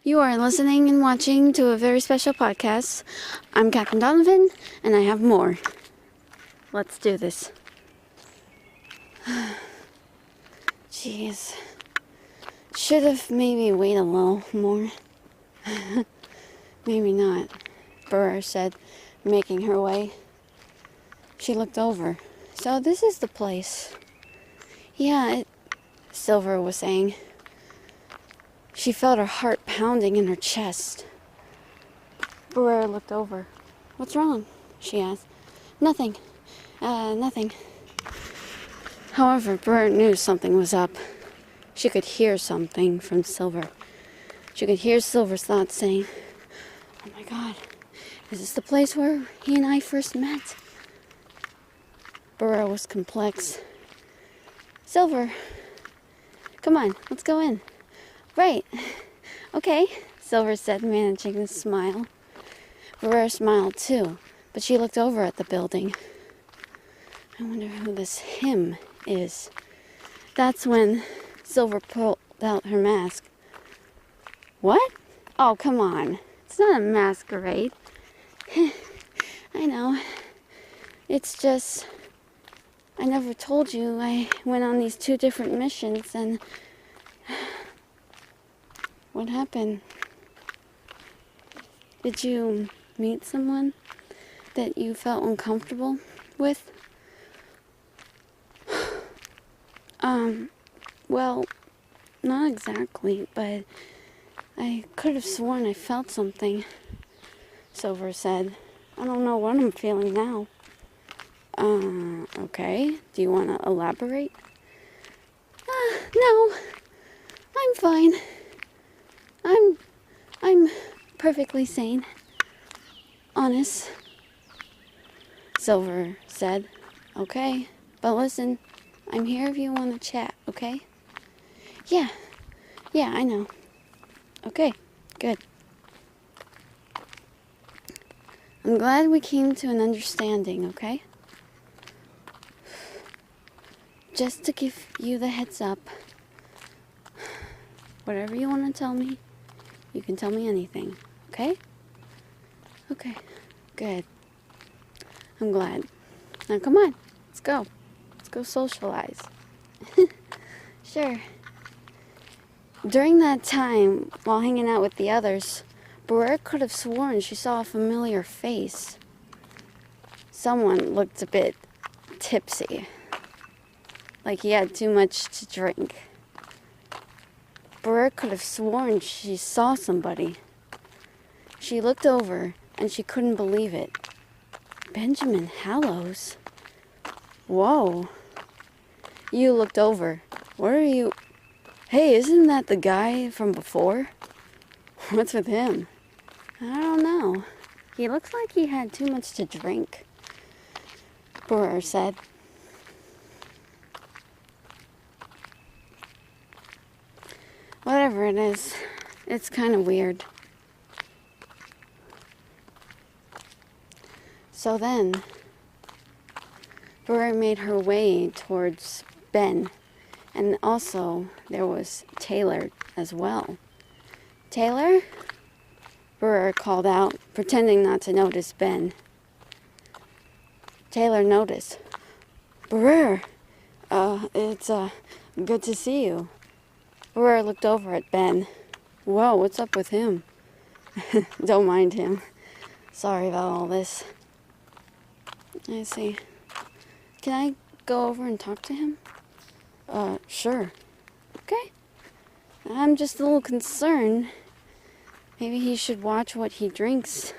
You are listening and watching to a very special podcast. I'm Captain Devlin, and I have more. Let's do this. Jeez. Should have maybe waited a little more. Maybe not, Briar said, making her way. She looked over. So this is the place. Yeah, Silver was saying. She felt her heart pounding in her chest. Briar looked over. What's wrong? She asked. Nothing. Nothing. However, Briar knew something was up. She could hear something from Silver. She could hear Silver's thoughts saying, oh my God, is this the place where he and I first met? Briar was complex. Silver, come on, let's go in. Right. Okay, Silver said, managing to smile. Briar smiled too, but she looked over at the building. I wonder who this him is. That's when Silver pulled out her mask. What? Oh, come on. It's not a masquerade. I know. It's just, I never told you I went on these 2 different missions and... What happened? Did you meet someone that you felt uncomfortable with? Well, not exactly, but I could have sworn I felt something, Silver said. I don't know what I'm feeling now. Okay. Do you want to elaborate? No. I'm fine. I'm perfectly sane. Honest. Silver said. Okay, but listen, I'm here if you want to chat, okay? Yeah, I know. Okay, good. I'm glad we came to an understanding, okay? Just to give you the heads up, whatever you want to tell me, you can tell me anything, okay? Okay, good. I'm glad. Now come on, let's go. Let's go socialize. Sure. During that time, while hanging out with the others, Briar could have sworn she saw a familiar face. Someone looked a bit tipsy, like he had too much to drink. Briar could have sworn she saw somebody. She looked over, and she couldn't believe it. Benjamin Hallows? Whoa. You looked over. What are you... Hey, isn't that the guy from before? What's with him? I don't know. He looks like he had too much to drink, Briar said. Whatever it is, it's kind of weird. So then, Briar made her way towards Ben, and also there was Taylor as well. Taylor? Briar called out, pretending not to notice Ben. Taylor noticed. Briar, it's good to see you. Briar looked over at Ben. Whoa, what's up with him? Don't mind him. Sorry about all this. I see. Can I go over and talk to him? Sure. Okay. I'm just a little concerned. Maybe he should watch what he drinks.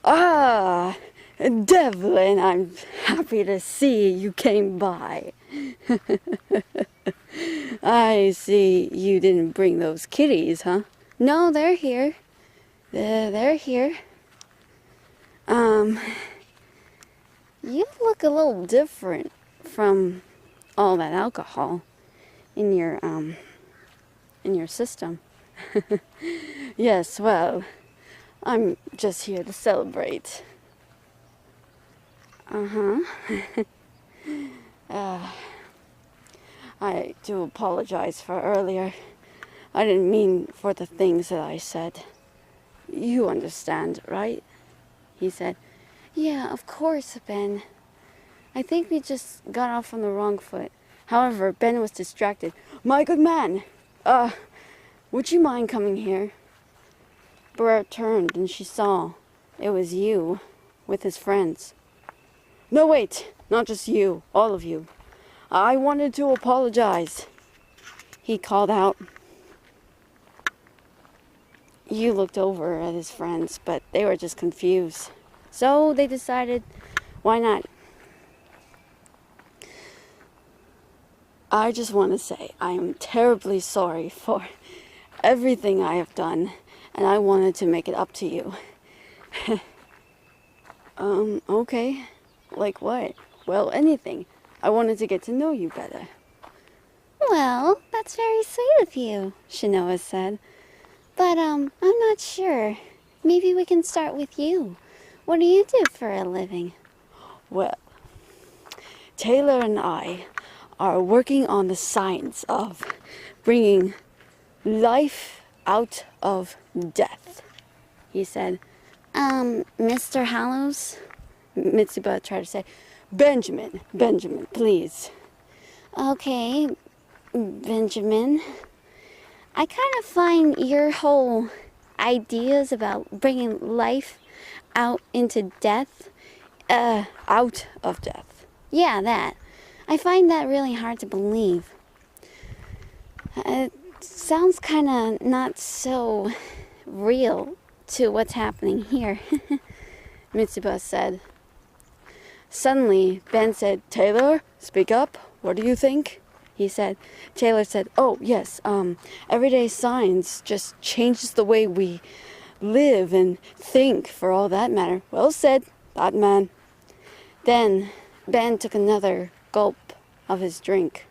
Ah, Devlin, I'm happy to see you came by. I see you didn't bring those kitties, huh? No, they're here. They're here. You look a little different from all that alcohol in your system. Yes, well, I'm just here to celebrate. I do apologize for earlier. I didn't mean for the things that I said. You understand, right? He said. Yeah, of course, Ben. I think we just got off on the wrong foot. However, Ben was distracted. My good man! Would you mind coming here? Briar turned and she saw it was you with his friends. No, wait, not just you, all of you. I wanted to apologize, he called out. You looked over at his friends, but they were just confused. So they decided, why not? I just want to say I am terribly sorry for everything I have done, and I wanted to make it up to you. Okay. Like what? Well, anything. I wanted to get to know you better. Well, that's very sweet of you, Shanoa said. But, I'm not sure. Maybe we can start with you. What do you do for a living? Well, Taylor and I are working on the science of bringing life out of death, he said. Mr. Hallows? Mitsuba tried to say. Benjamin, please. Okay, Benjamin. I kind of find your whole ideas about bringing life out into death, out of death. Yeah, that. I find that really hard to believe. It sounds kind of not so real to what's happening here, Mitsuba said. Suddenly, Ben said, Taylor, speak up. What do you think? He said. Taylor said, oh, yes, everyday science just changes the way we live and think, for all that matter. Well said, that man. Then Ben took another gulp of his drink.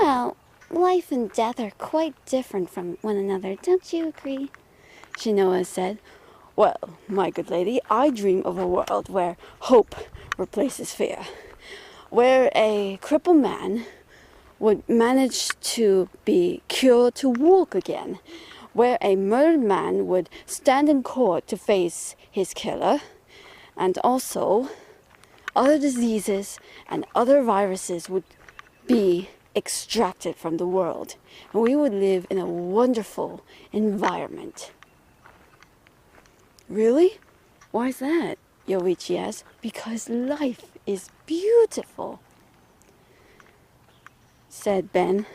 Well, life and death are quite different from one another, don't you agree? Shanoa said. Well, my good lady, I dream of a world where hope replaces fear, where a crippled man would manage to be cured to walk again, where a murdered man would stand in court to face his killer, and also other diseases and other viruses would be extracted from the world, and we would live in a wonderful environment. Really? Why is that? Yoichi asked. Because life is beautiful, said Ben.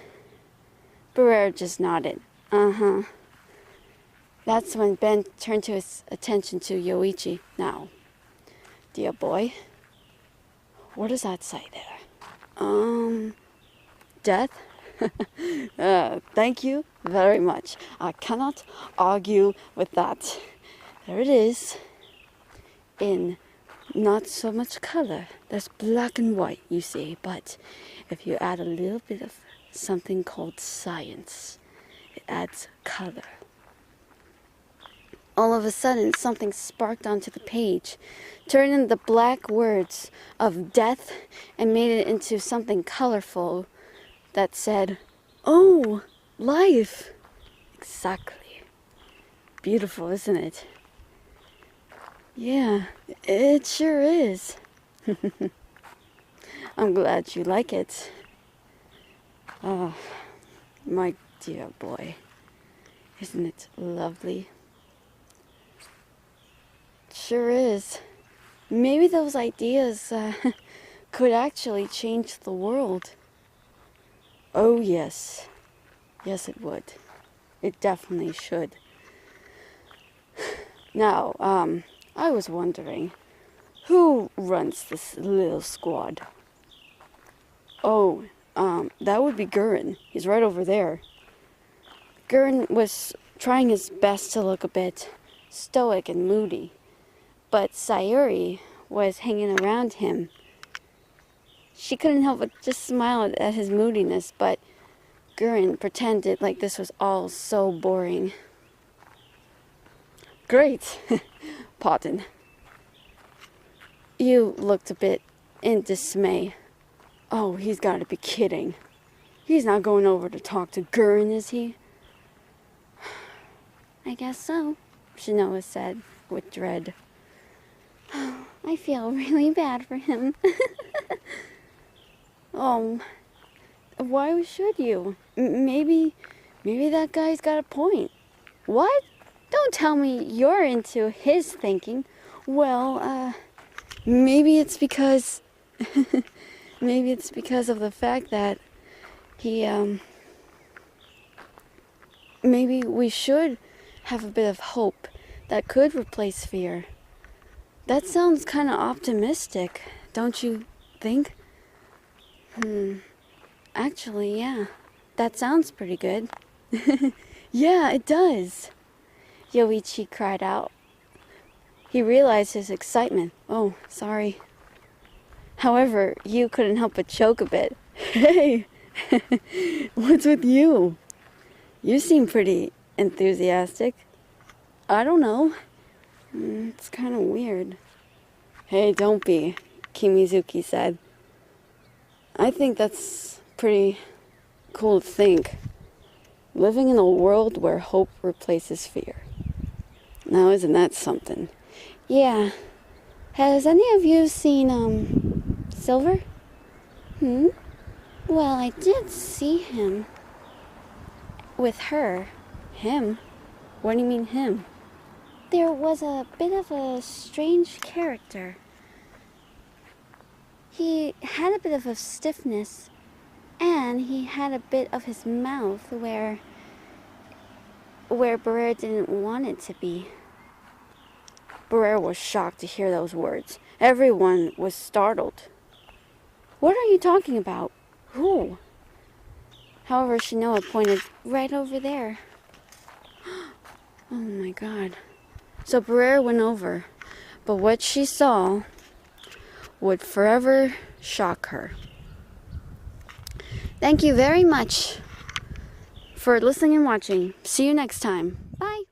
Briar just nodded. Uh-huh. That's when Ben turned his attention to Yoichi. Now, dear boy, what does that say there? Death? Thank you very much. I cannot argue with that. There it is, in not so much color. That's black and white, you see, but if you add a little bit of something called science, it adds color. All of a sudden, something sparked onto the page, turning the black words of death and made it into something colorful that said, oh, life. Exactly. Beautiful, isn't it? Yeah, it sure is. I'm glad you like it. Oh, my dear boy. Isn't it lovely? Sure is. Maybe those ideas could actually change the world. Oh, yes. Yes, it would. It definitely should. Now, I was wondering, who runs this little squad? Oh, that would be Gurren. He's right over there. Gurren was trying his best to look a bit stoic and moody, but Sayuri was hanging around him. She couldn't help but just smile at his moodiness, but Gurren pretended like this was all so boring. Great, pardon. You looked a bit in dismay. Oh, he's got to be kidding. He's not going over to talk to Gurren, is he? I guess so, Shinoa said with dread. I feel really bad for him. Oh, why should you? Maybe that guy's got a point. What? Don't tell me you're into his thinking. Well, maybe it's because... maybe it's because of the fact that he, maybe we should have a bit of hope that could replace fear. That sounds kind of optimistic, don't you think? Actually, yeah. That sounds pretty good. Yeah, it does. Yoichi cried out. He realized his excitement. Oh, sorry. However, Yu couldn't help but choke a bit. Hey! What's with you? You seem pretty enthusiastic. I don't know. It's kind of weird. Hey, don't be, Kimizuki said. I think that's pretty cool to think. Living in a world where hope replaces fear. Now, isn't that something? Yeah. Has any of you seen, Silver? Well, I did see him. With her. Him? What do you mean, him? There was a bit of a strange character. He had a bit of a stiffness, and he had a bit of his mouth where Briar didn't want it to be. Briar was shocked to hear those words. Everyone was startled. What are you talking about? Who? However, Shinoa pointed right over there. Oh my god. So Briar went over, but what she saw would forever shock her. Thank you very much for listening and watching. See you next time. Bye.